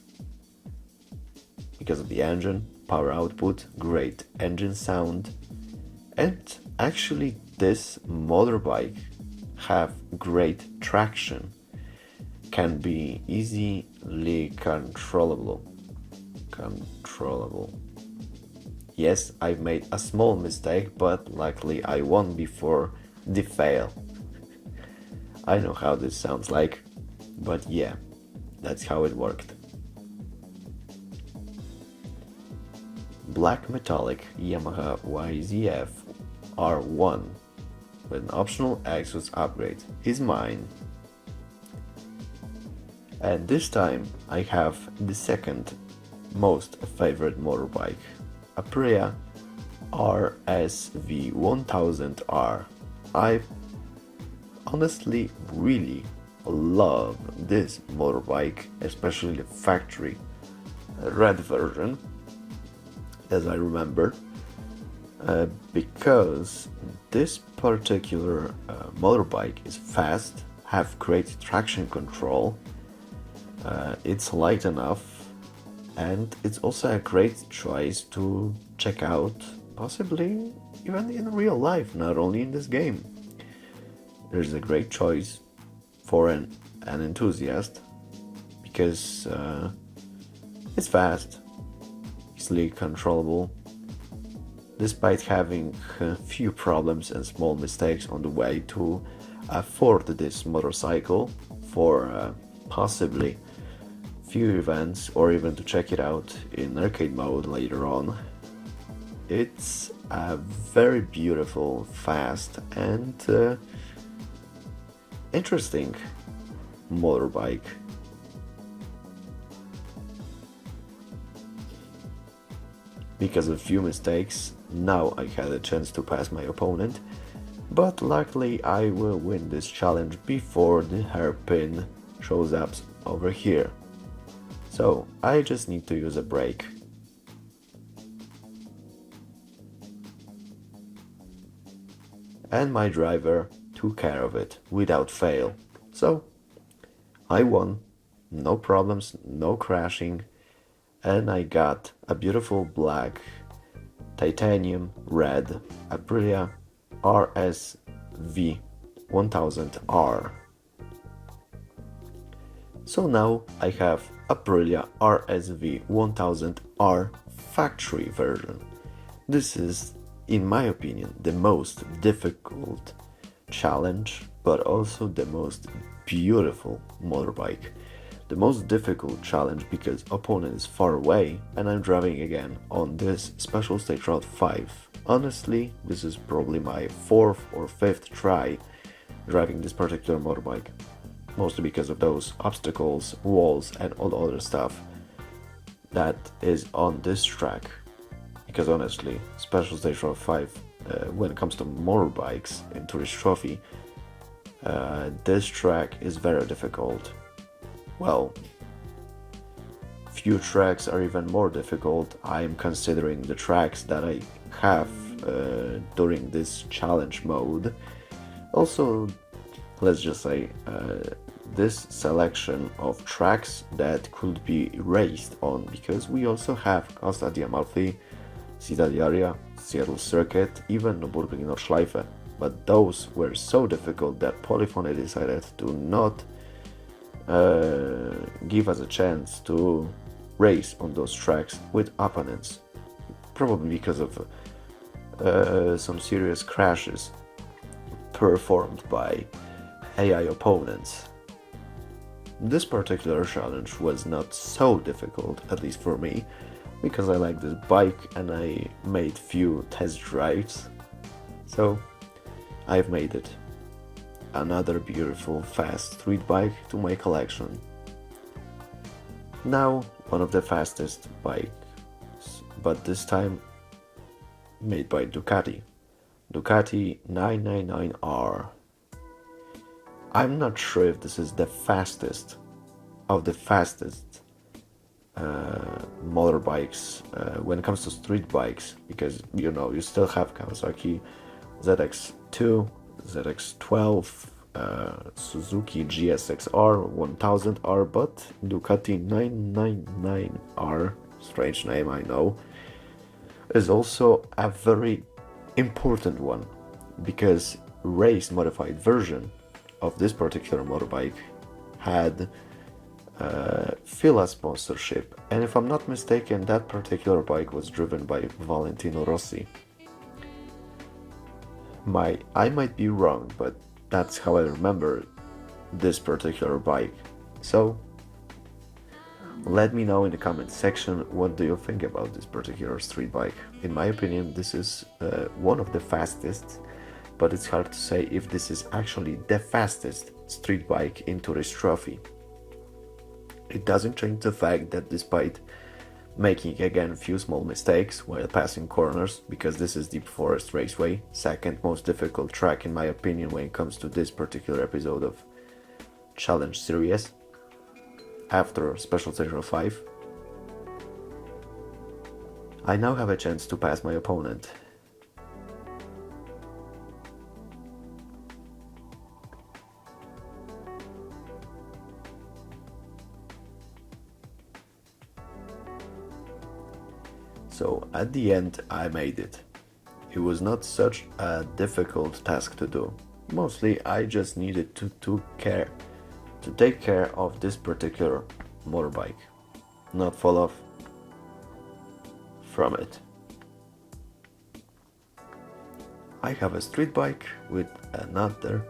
Speaker 1: because of the engine, power output, great engine sound, and actually this motorbike have great traction, can be easily controllable. Yes, I've made a small mistake, but luckily I won before the fail. I know how this sounds like, but yeah, that's how it worked. Black metallic Yamaha YZF R1 with an optional exhaust upgrade is mine. And this time I have the second most favorite motorbike, Aprilia RSV1000R. I honestly really love this motorbike, especially the factory red version, as I remember, because this particular motorbike is fast, have great traction control, it's light enough, and it's also a great choice to check out, possibly even in real life, not only in this game. There's a great choice for an enthusiast because it's fast, easily controllable, despite having a few problems and small mistakes on the way to afford this motorcycle for possibly few events or even to check it out in arcade mode later on. It's a very beautiful, fast and interesting motorbike. Because of few mistakes, now I had a chance to pass my opponent, but luckily I will win this challenge before the hairpin shows up over here. So I just need to use a brake. And my driver took care of it without fail. So I won, no problems, no crashing, and I got a beautiful black titanium red Aprilia RSV 1000R. So now I have Aprilia RSV 1000R factory version. This is, in my opinion, the most difficult challenge, but also the most beautiful motorbike. The most difficult challenge because opponent is far away and I'm driving again on this Special Stage Route 5. Honestly, this is probably my 4th or 5th try driving this particular motorbike. Mostly because of those obstacles, walls and all the other stuff that is on this track. Because honestly, Special Stage Route 5, when it comes to motorbikes in Tourist Trophy, this track is very difficult. Well, few tracks are even more difficult. I'm considering the tracks that I have during this challenge mode. Also, let's just say this selection of tracks that could be raced on, because we also have Costa di Amalfi, Città d'Aria, Seattle Circuit, even Nürburgring Nordschleife, but those were so difficult that Polyphony decided to not give us a chance to race on those tracks with opponents, probably because of some serious crashes performed by AI opponents. This particular challenge was not so difficult, at least for me, because I like this bike and I made few test drives, so I've made it. Another beautiful fast street bike to my collection. Now one of the fastest bikes, but this time made by Ducati. Ducati 999R. I'm not sure if this is the fastest of the fastest motorbikes when it comes to street bikes, because you still have Kawasaki ZX2, ZX12, Suzuki GSX-R 1000R, but Ducati 999R, strange name I know, is also a very important one, because race modified version of this particular motorbike had Fila sponsorship, and if I'm not mistaken, that particular bike was driven by Valentino Rossi. I might be wrong, but that's how I remember this particular bike. So let me know in the comment section, what do you think about this particular street bike? In my opinion, this is one of the fastest, but it's hard to say if this is actually the fastest street bike in Tourist Trophy. It doesn't change the fact that despite making again a few small mistakes while passing corners, because this is Deep Forest Raceway, second most difficult track in my opinion when it comes to this particular episode of Challenge Series, after Special Station 5, I now have a chance to pass my opponent. So at the end I made it. It was not such a difficult task to do. Mostly I just needed to take care of this particular motorbike, not fall off from it. I have a street bike with another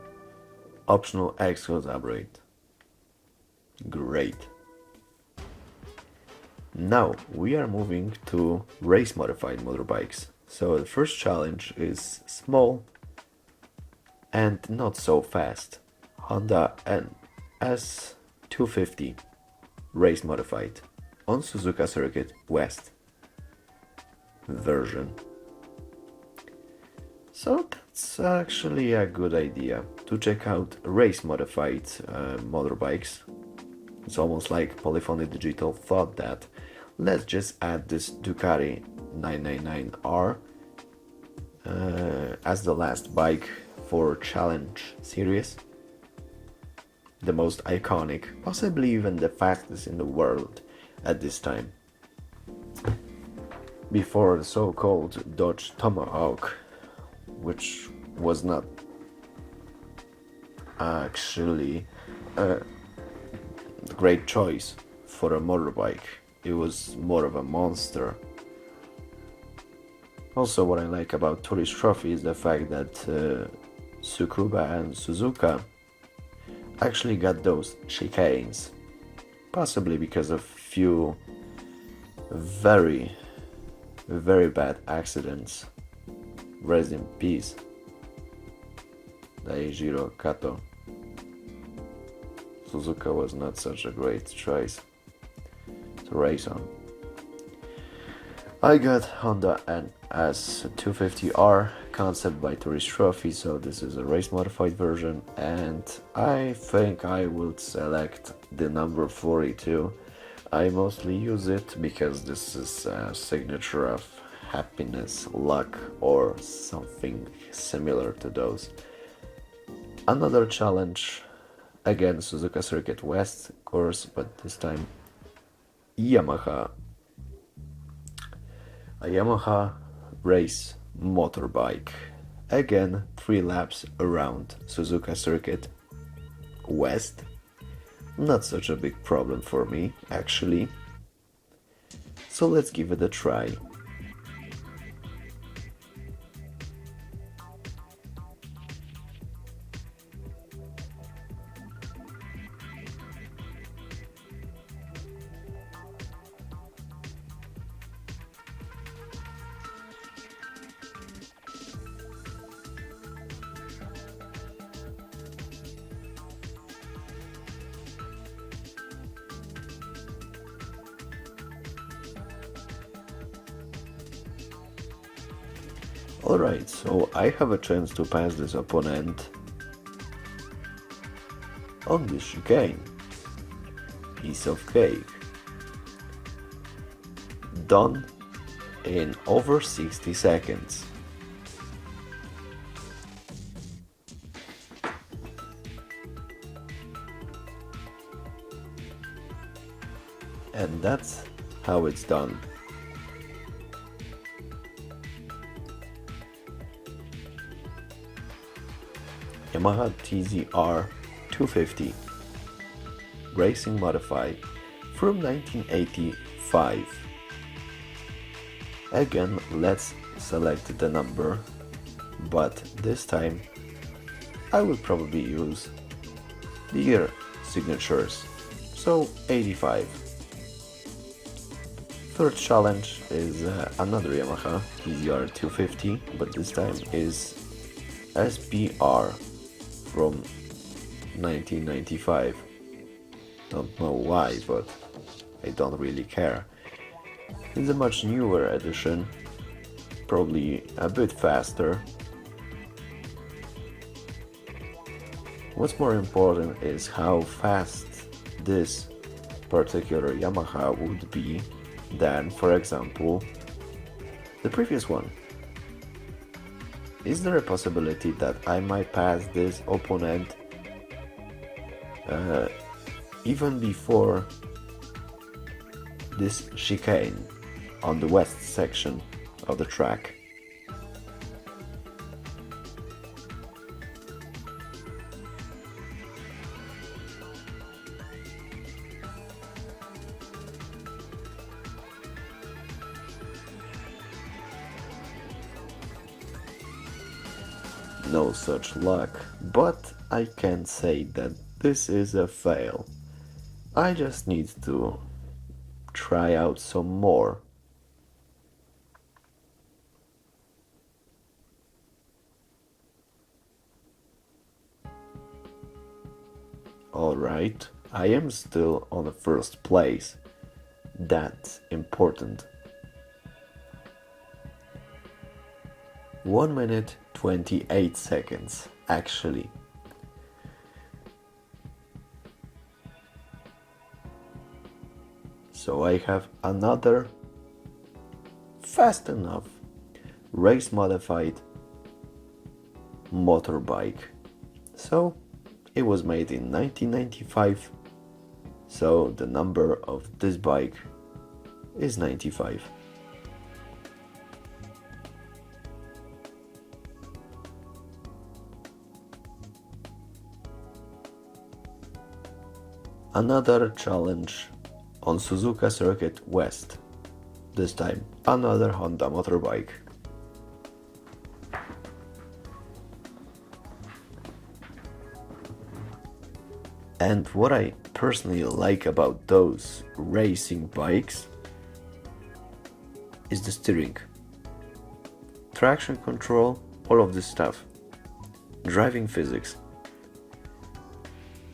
Speaker 1: optional exhaust upgrade. Great. Now we are moving to race modified motorbikes. So the first challenge is small and not so fast. Honda NS250 race modified on Suzuka Circuit West version. So that's actually a good idea to check out race modified motorbikes. It's almost like Polyphony Digital thought that let's just add this Ducati 999R as the last bike for Challenge Series. The most iconic, possibly even the fastest in the world at this time. Before the so-called Dodge Tomahawk, which was not actually a great choice for a motorbike. It was more of a monster. Also, what I like about Tourist Trophy is the fact that Tsukuba and Suzuka actually got those chicanes, possibly because of few very bad accidents. Rest in peace, Daijiro Kato. Suzuka was not such a great choice to race on. I got Honda NS250R concept by Tourist Trophy, so this is a race modified version, and I think I will select the number 42. I mostly use it because this is a signature of happiness, luck, or something similar to those. Another challenge, again Suzuka Circuit West course, but this time a Yamaha race motorbike. Again 3 laps around Suzuka Circuit West. Not such a big problem for me actually, so let's give it a try. Alright, so I have a chance to pass this opponent on this chicane. Piece of cake. done in over 60 seconds. And that's how it's done. Yamaha TZR 250 Racing Modified from 1985. Again, let's select the number, but this time I will probably use the year signatures, so 85. Third challenge is another Yamaha TZR 250, but this time is SBR from 1995. Don't know why, but I don't really care. It's a much newer edition, probably a bit faster. What's more important is how fast this particular Yamaha would be than, for example, the previous one. Is there a possibility that I might pass this opponent even before this chicane on the west section of the track? No such luck, but I can say that this is a fail. I just need to try out some more. Alright, I am still on the first place. That's important. 1 minute 28 seconds, actually. So I have another fast enough race modified motorbike. So it was made in 1995, so the number of this bike is 95. Another challenge on Suzuka Circuit West. This time another Honda motorbike. And what I personally like about those racing bikes is the steering, traction control, all of this stuff, driving physics.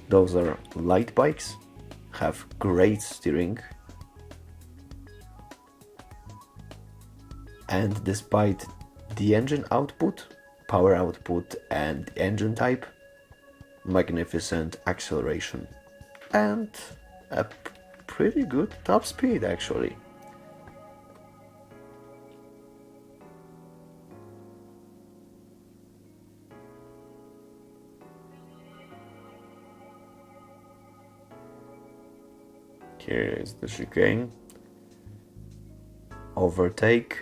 Speaker 1: Those are light bikes, have great steering, and despite the engine output, power output and engine type, magnificent acceleration and a pretty good top speed actually. Here is the chicane, overtake,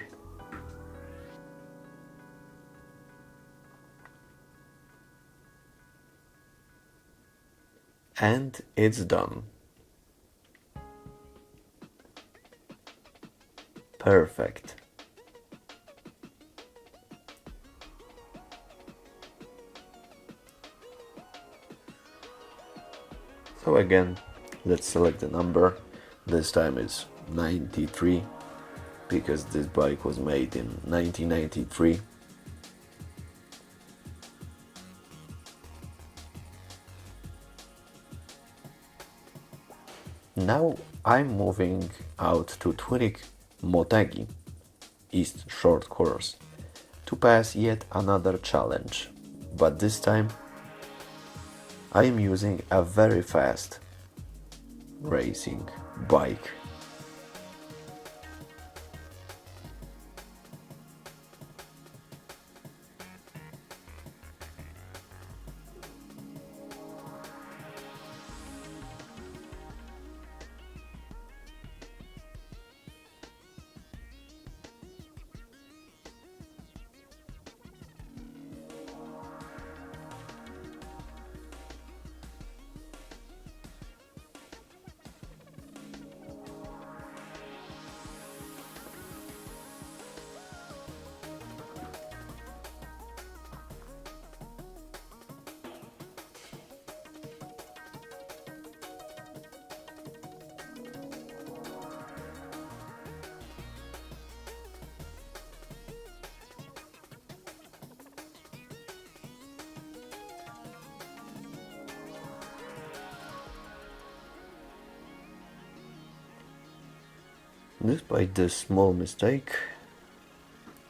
Speaker 1: and it's done. Perfect. So again, let's select the number. This time it's 93 because this bike was made in 1993. Now I'm moving out to Twinik Motegi, East Short Course, to pass yet another challenge, but this time I am using a very fast racing bike. Despite this small mistake,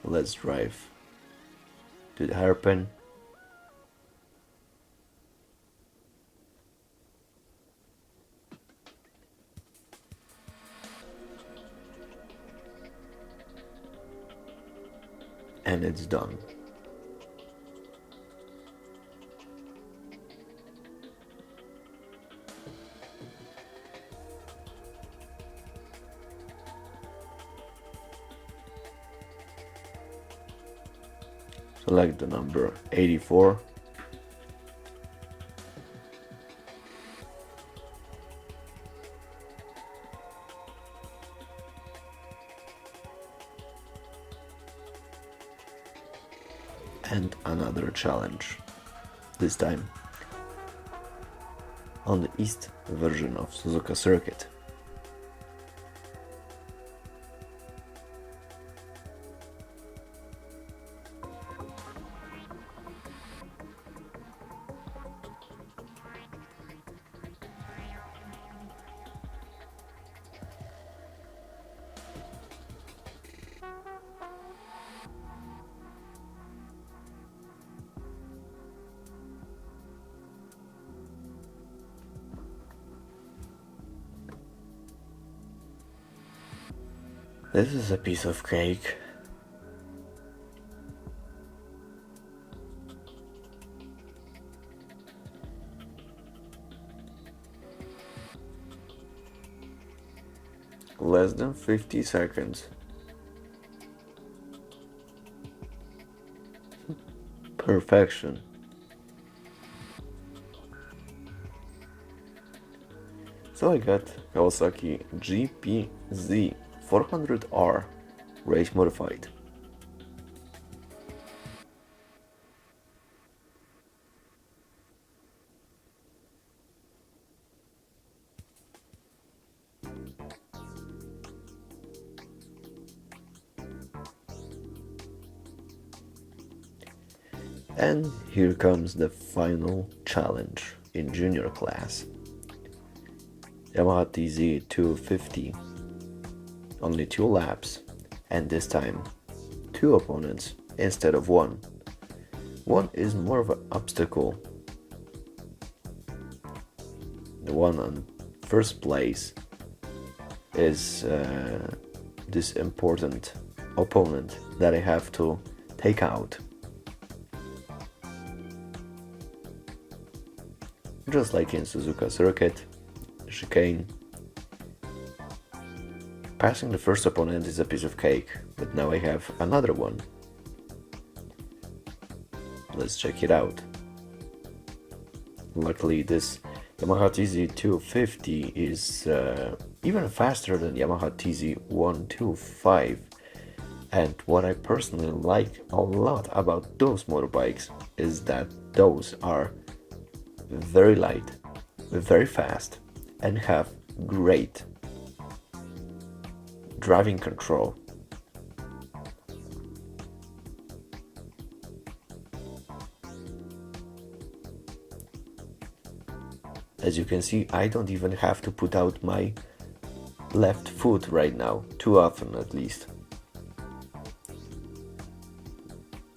Speaker 1: let's drive to the hairpin. And it's done. Select the number 84. And another challenge. This time on the East version of Suzuka Circuit. This is a piece of cake. Less than 50 seconds. Perfection. So I got Kawasaki GPZ 400R race modified. And here comes the final challenge in junior class. Yamaha TZ250. Only 2 laps, and this time 2 opponents instead of 1. One is more of an obstacle. The one on first place is this important opponent that I have to take out. Just like in Suzuka Circuit, chicane. Passing the first opponent is a piece of cake, but now I have another one. Let's check it out. Luckily, this Yamaha TZ250 is even faster than Yamaha TZ125. And what I personally like a lot about those motorbikes is that those are very light, very fast, and have great driving control. As you can see, I don't even have to put out my left foot right now, too often at least.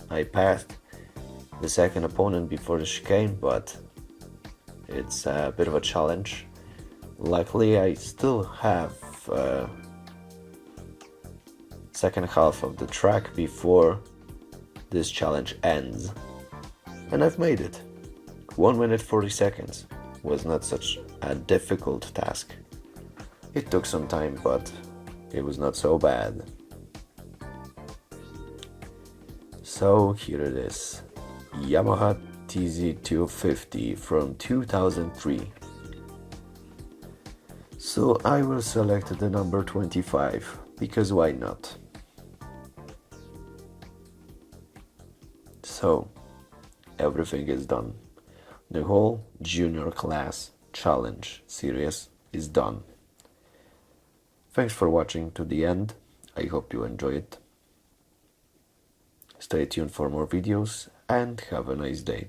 Speaker 1: I passed the second opponent before the chicane, but it's a bit of a challenge. Luckily, I still have second half of the track before this challenge ends. And I've made it. 1 minute 40 seconds was not such a difficult task. It took some time, but it was not so bad. So here it is. Yamaha TZ250 from 2003. So I will select the number 25, because why not? So everything is done. The whole junior class challenge series is done. Thanks for watching to the end. I hope you enjoy it. Stay tuned for more videos and have a nice day.